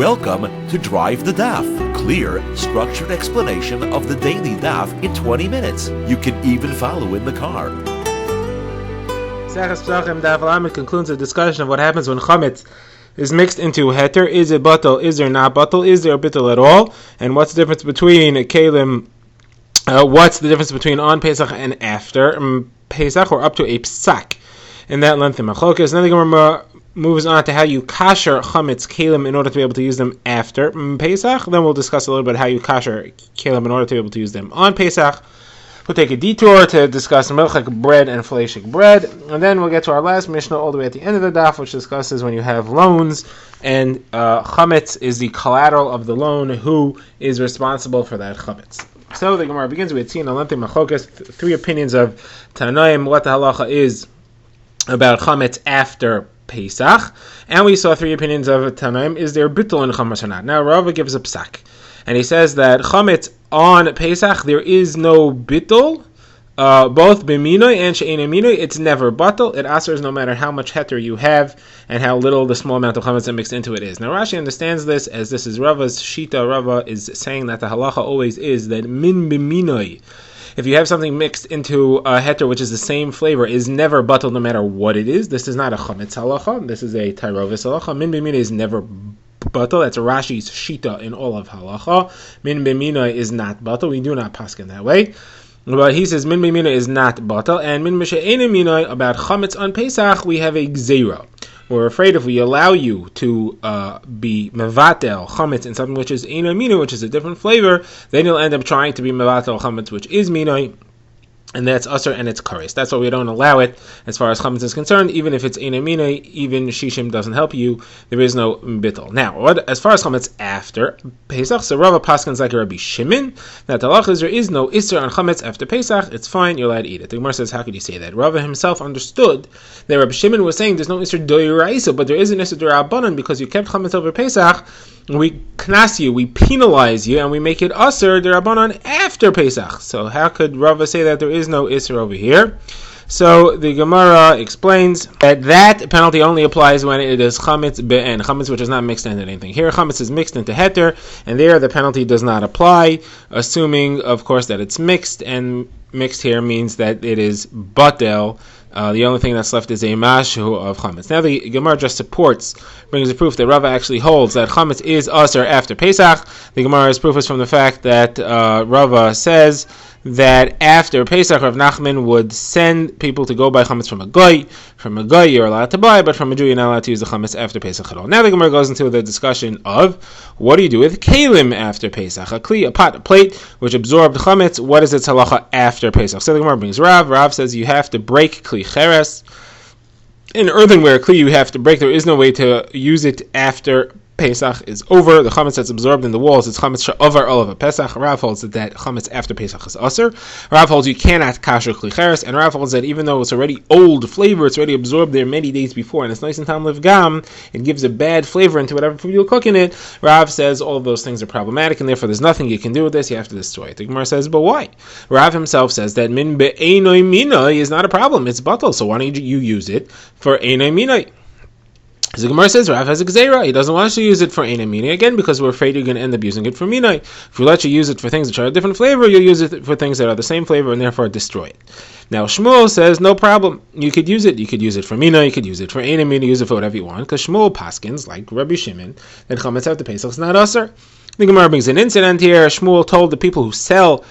Welcome to Drive the Daf. Clear, structured explanation of the daily Daf in 20 minutes. You can even follow in the car. Pesachim Daf concludes the discussion of what happens when chametz is mixed into heter. Is it batal? Is there not batal? Is there a bittul at all? And what's the difference between kalim? What's the difference between on Pesach and after Pesach, or up to a psak? In that length of machlokas. Then the Gemara moves on to how you kasher chametz kalim in order to be able to use them after Pesach. Then we'll discuss a little bit how you kasher kalim in order to be able to use them on Pesach. We'll take a detour to discuss milchik bread and fleishik bread, and then we'll get to our last mishnah all the way at the end of the daf, which discusses when you have loans and chametz is the collateral of the loan. Who is responsible for that chametz? So the Gemara begins with Tzina Lente Machokas, three opinions of Tanaim, what the halacha is about chametz after Pesach, and we saw three opinions of Tanaim. Is there bittul in chametz or not? Now Rava gives a psak, and he says that chametz on Pesach there is no bittul, both b'minoi and she'ein minoi. It's never batal. It asers no matter how much heter you have and how little the small amount of chametz that mixed into it is. Now Rashi understands this as this is Rava's shita. Rava is saying that the halacha always is that min b'minoi, if you have something mixed into a heter which is the same flavor, is never batal no matter what it is. This is not a chametz halacha. This is a tyrovis halacha. Min b'minoi is never batal. That's Rashi's shita in all of halacha. Min b'minoi is not batal. We do not paskin that way. But he says min b'minoi is not batal, and min she'ein minoi about chametz on Pesach we have a gzeira. We're afraid if we allow you to be mevatel chametz in something which is ein minoi, which is a different flavor, then you'll end up trying to be mevatel chametz which is minoi, and that's usher and it's kares. That's why we don't allow it as far as chametz is concerned. Even if it's ein minoi, even shishim doesn't help you. There is no bittul. Now, as far as chametz after Pesach, so Rava paskins like Rabbi Shimon that the halacha is there is no isser on chametz after Pesach. It's fine, you're allowed to eat it. The Gemara says, how could you say that? Rava himself understood that Rabbi Shimon was saying there's no isser doiraisa, but there is an isser dorabanan because you kept chametz over Pesach. We knas you, we penalize you, and we make it usher derabanan after Pesach. So how could Rava say that there is no isser over here? So the Gemara explains that penalty only applies when it is chametz be'en, chametz which is not mixed into anything. Here chametz is mixed into heter, and there the penalty does not apply, assuming of course that it's mixed, and mixed here means that it is batel. The only thing that's left is a mashu of chametz. Now the Gemara just brings a proof that Rava actually holds that chametz is usher after Pesach. The Gemara's proof is from the fact that Rava says that after Pesach, Rav Nachman would send people to go buy chametz from a goy. From a goy you're allowed to buy, but from a Jew you're not allowed to use the chametz after Pesach at all. Now the Gemara goes into the discussion of what do you do with kalim after Pesach? A kli, a pot, a plate, which absorbed chametz. What is its halacha after Pesach? So the Gemara brings Rav. Rav says you have to break kli cheres. In earthenware kli you have to break. There is no way to use it after Pesach is over. The chametz that's absorbed in the walls, it's chametz sha'ovar olav Pesach. Rav holds that chametz after Pesach is usher. Rav holds you cannot kasher kli cheres, and Rav holds that even though it's already old flavor, it's already absorbed there many days before, and it's nice and tam liv gam, it gives a bad flavor into whatever food you'll cook in it. Rav says all of those things are problematic, and therefore there's nothing you can do with this. You have to destroy it. The Gemara says, but why? Rav himself says that min be'enoi minoi is not a problem. It's batal. So why don't you use it for enoi minoi? So the Gemara says Rav has a gzeira. He doesn't want us to use it for ein minoi again because we're afraid you're going to end up using it for minoi. If we let you use it for things which are a different flavor, you'll use it for things that are the same flavor and therefore destroy it. Now Shmuel says no problem. You could use it. You could use it for minoi. You could use it for ein minoi. Use it for whatever you want because Shmuel paskins like Rabbi Shimon that chametz after Pesach is not usher. The Gemara brings an incident here. Shmuel told the people who sell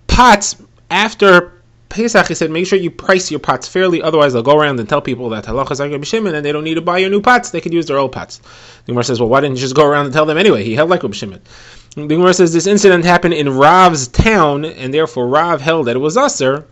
pots after Pesach, he said, make sure you price your pots fairly, otherwise they'll go around and tell people that halacha is like Rabbi Shimon and they don't need to buy your new pots, they could use their old pots. The Gemara says, well, why didn't you just go around and tell them anyway? He held like Rabbi Shimon. The Gemara says, this incident happened in Rav's town, and therefore Rav held that it was usher,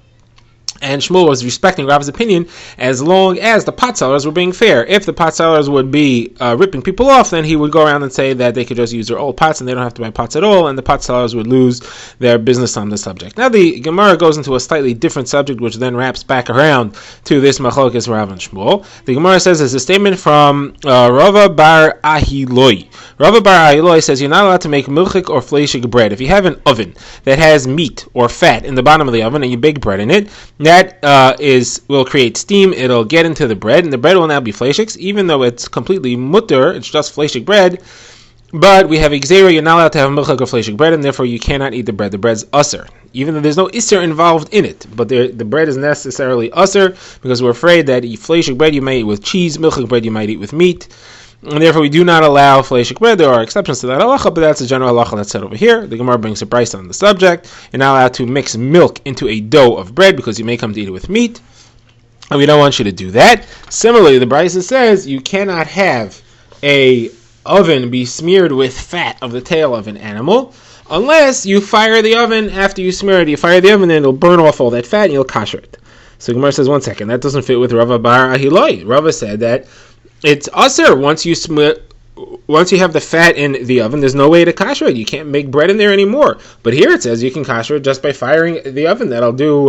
and Shmuel was respecting Rav's opinion as long as the pot sellers were being fair. If the pot sellers would be ripping people off, then he would go around and say that they could just use their old pots and they don't have to buy pots at all, and the pot sellers would lose their business on the subject. Now the Gemara goes into a slightly different subject, which then wraps back around to this machlokes Rav and Shmuel. The Gemara says it's a statement from Rava bar Ahiloi. Rava bar Ahiloi says you're not allowed to make milchik or fleishik bread. If you have an oven that has meat or fat in the bottom of the oven and you bake bread in it, that will create steam. It'll get into the bread, and the bread will now be fleishiks, even though it's completely mutter. It's just fleishik bread. But we have Xera, you're not allowed to have milchak or fleshik bread, and therefore you cannot eat the bread. The bread's usser, even though there's no isser involved in it. But the bread is necessarily usser because we're afraid that fleshik bread you might eat with cheese, milchak bread you might eat with meat, and therefore we do not allow fleshik bread. There are exceptions to that halacha, but that's a general halacha that's said over here. The Gemara brings a brayso on the subject. You're not allowed to mix milk into a dough of bread because you may come to eat it with meat, and we don't want you to do that. Similarly, the brayso says you cannot have a oven be smeared with fat of the tail of an animal unless you fire the oven after you smear it. You fire the oven and it'll burn off all that fat and you'll kasher it. So Gemara says, 1 second, that doesn't fit with Rava bar Ahiloi. Rava said that it's aser once you have the fat in the oven, there's no way to kasher it. You can't make bread in there anymore. But here it says you can kasher it just by firing the oven. That'll do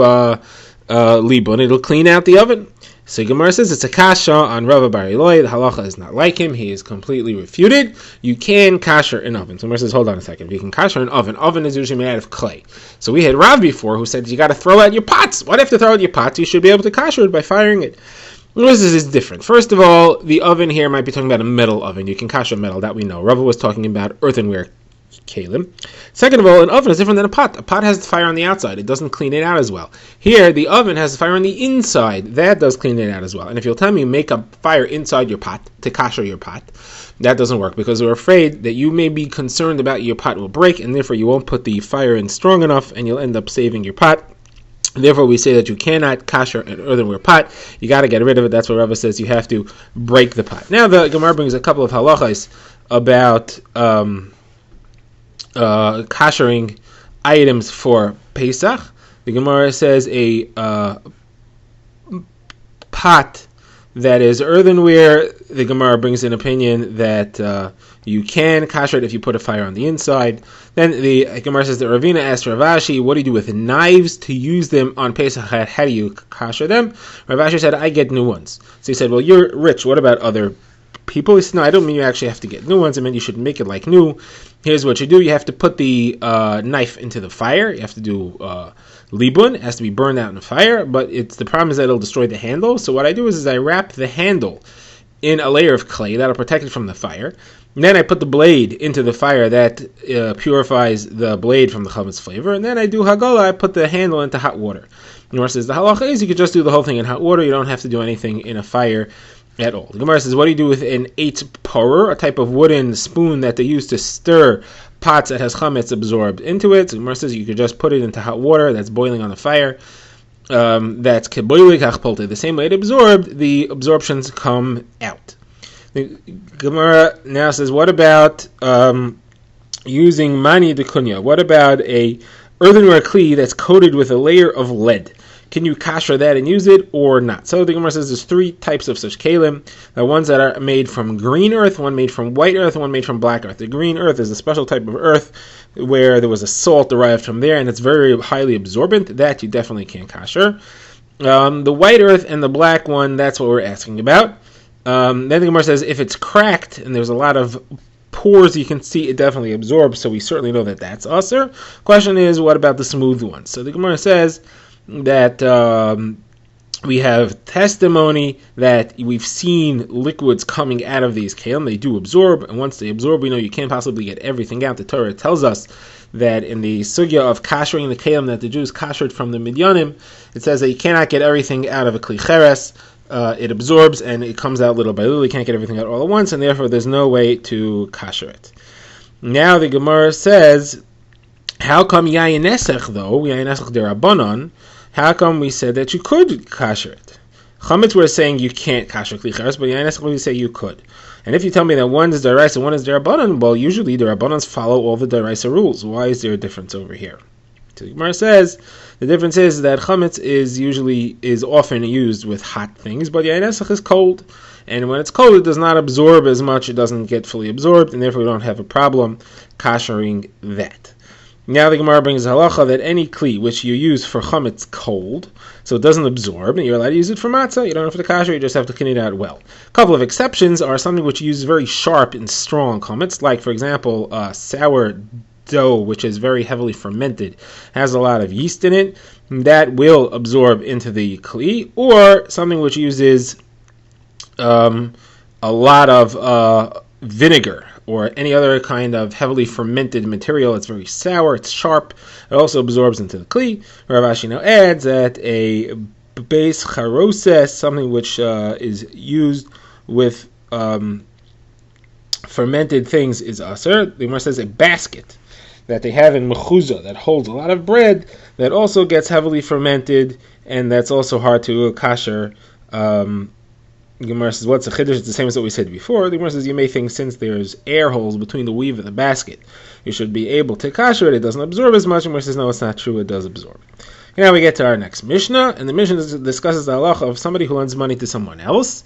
libun. It'll clean out the oven. So Gemara says it's a kasha on Rava bar Eloi. The halacha is not like him. He is completely refuted. You can kasher an oven. So Gemara says, hold on a second. You can kasher an oven. Oven is usually made out of clay. So we had Rav before who said you got to throw out your pots. Why do you have to throw out your pots? You should be able to kasher it by firing it. This is different. First of all, the oven here might be talking about a metal oven. You can kasher metal, that we know. Rava was talking about earthenware kalim. Second of all, an oven is different than a pot. A pot has the fire on the outside. It doesn't clean it out as well. Here, the oven has the fire on the inside. That does clean it out as well. And if you'll tell me you make a fire inside your pot to kasher your pot, that doesn't work because we're afraid that you may be concerned about your pot will break and therefore you won't put the fire in strong enough and you'll end up saving your pot. Therefore, we say that you cannot kasher an earthenware pot. You got to get rid of it. That's what Rava says. You have to break the pot. Now, the Gemara brings a couple of halachas about kashering items for Pesach. The Gemara says a pot that is earthenware. The Gemara brings an opinion that you can kasher it if you put a fire on the inside. Then the Gemara says that Ravina asked Rav Ashi, what do you do with knives to use them on Pesach? How do you kasher them? Rav Ashi said, I get new ones. So he said, well, you're rich. What about other people? He said, no, I don't mean you actually have to get new ones. I mean you should make it like new. Here's what you do. You have to put the knife into the fire. You have to do libun. It has to be burned out in the fire. But the problem is that it'll destroy the handle. So what I do is I wrap the handle in a layer of clay that'll protect it from the fire. And then I put the blade into the fire that purifies the blade from the chametz flavor. And then I do hagala. I put the handle into hot water. The Gemara says the halacha is you could just do the whole thing in hot water. You don't have to do anything in a fire at all. The Gemara says, what do you do with an 8-porer, a type of wooden spoon that they use to stir pots that has chametz absorbed into it? So the Gemara says you could just put it into hot water that's boiling on the fire. That's keboilik hachpolte. The same way it absorbed, the absorptions come out. The Gemara now says, what about using mani de kunya? What about a earthenware kli that's coated with a layer of lead? Can you kasher that and use it or not? So the Gemara says there's 3 types of such kalim. The ones that are made from green earth, one made from white earth, and one made from black earth. The green earth is a special type of earth where there was a salt derived from there, and it's very highly absorbent. That you definitely can't kasher. The white earth and the black one, that's what we're asking about. Then the Gemara says if it's cracked and there's a lot of pores you can see, it definitely absorbs, so we certainly know that that's usher. Question is, what about the smooth ones? So the Gemara says that we have testimony that we've seen liquids coming out of these kalim. They do absorb, and once they absorb, we know you can't possibly get everything out. The Torah tells us that in the sugya of kashering the kalim that the Jews kashered from the Midyanim, it says that you cannot get everything out of a kli cheres. It absorbs and it comes out little by little. You can't get everything out all at once, and therefore there's no way to kasher it. Now the Gemara says, how come yayin nesech though, yayin nesech derabanan, how come we said that you could kasher it? Chametz we're saying you can't kasher kli cheres, but yayin nesech we say you could. And if you tell me that one is deraisa and one is derabanan, well, usually derabbanans follow all the deraisa rules. Why is there a difference over here? So the Gemara says the difference is that chametz is often used with hot things, but yayin nesech is cold, and when it's cold, it does not absorb as much. It doesn't get fully absorbed, and therefore we don't have a problem kashering that. Now the Gemara brings a halacha that any kli which you use for chametz cold, so it doesn't absorb, and you're allowed to use it for matzah. You don't have to kasher; you just have to clean it out well. A couple of exceptions are something which you use very sharp and strong chametz, like for example sour dough, which is very heavily fermented, has a lot of yeast in it, that will absorb into the kli, or something which uses a lot of vinegar, or any other kind of heavily fermented material. It's very sour, it's sharp, it also absorbs into the kli. Rav Ashi now adds that a base charoses, something which is used with fermented things, is aser. The Gemara says a basket that they have in mechuzah that holds a lot of bread that also gets heavily fermented, and that's also hard to kasher. The Gemara says, what's a chiddush? It's the same as what we said before. The Gemara says, you may think since there's air holes between the weave and the basket, you should be able to kasher it. It doesn't absorb as much. The Gemara says, no, it's not true. It does absorb. And now we get to our next Mishnah, and the Mishnah discusses the halacha of somebody who lends money to someone else,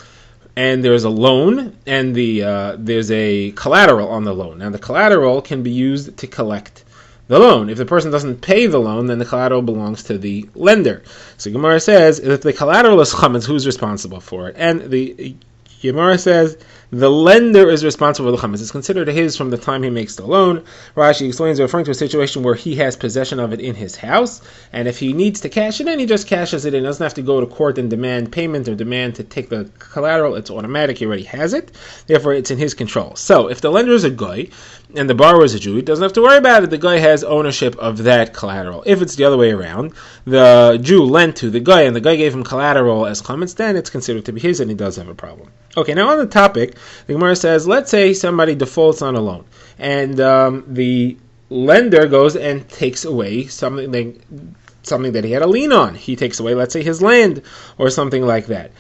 and there's a loan, and there's a collateral on the loan. Now, the collateral can be used to collect the loan. If the person doesn't pay the loan, then the collateral belongs to the lender. So Gemara says, if the collateral is chametz, who's responsible for it? And the Gemara says, the lender is responsible for the chametz. It's considered his from the time he makes the loan. Rashi explains, referring to a situation where he has possession of it in his house, and if he needs to cash it in, he just cashes it in. He doesn't have to go to court and demand payment or demand to take the collateral. It's automatic. He already has it. Therefore, it's in his control. So, if the lender is a goy and the borrower is a Jew, he doesn't have to worry about it. The goy has ownership of that collateral. If it's the other way around, the Jew lent to the goy and the goy gave him collateral as chametz, then it's considered to be his, and he does have a problem. Okay, now on the topic, the Gemara says, let's say somebody defaults on a loan, and the lender goes and takes away something that he had a lien on. He takes away, let's say, his land or something like that.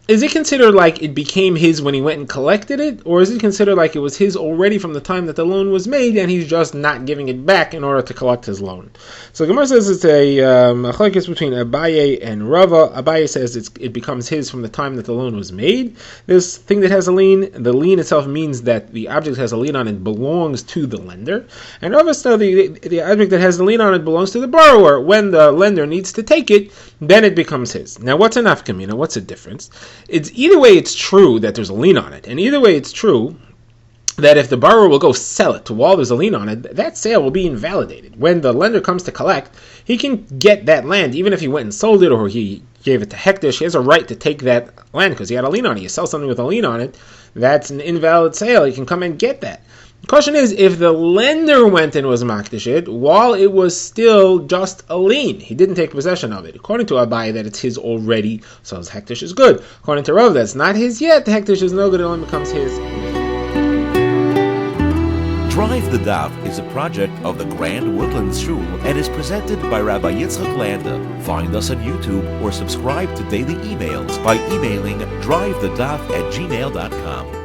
Is it considered like it became his when he went and collected it, or is it considered like it was his already from the time that the loan was made, and he's just not giving it back in order to collect his loan? So Gemara says it's a machlokes between Abaye and Rava. Abaye says it becomes his from the time that the loan was made. This thing that has a lien, the lien itself means that the object has a lien on it belongs to the lender, and Rava says the object that has the lien on it belongs to the borrower. When the lender needs to take it, then it becomes his. Now, what's an nafkamina? What's the difference? It's either way it's true that there's a lien on it, and either way it's true that if the borrower will go sell it while there's a lien on it, that sale will be invalidated. When the lender comes to collect, he can get that land, even if he went and sold it or he gave it to Hektish. He has a right to take that land because he had a lien on it. You sell something with a lien on it, that's an invalid sale. He can come and get that. The question is, if the lender went and was makdish it while it was still just a lien, he didn't take possession of it. According to Abaye, that it's his already, so his hektish is good. According to Rav, that's not his yet. The hektish is no good; it only becomes his. Drive the Daf is a project of the Grand Woodlands Shul and is presented by Rabbi Yitzchak Landa. Find us on YouTube or subscribe to daily emails by emailing drivethedaf@gmail.com.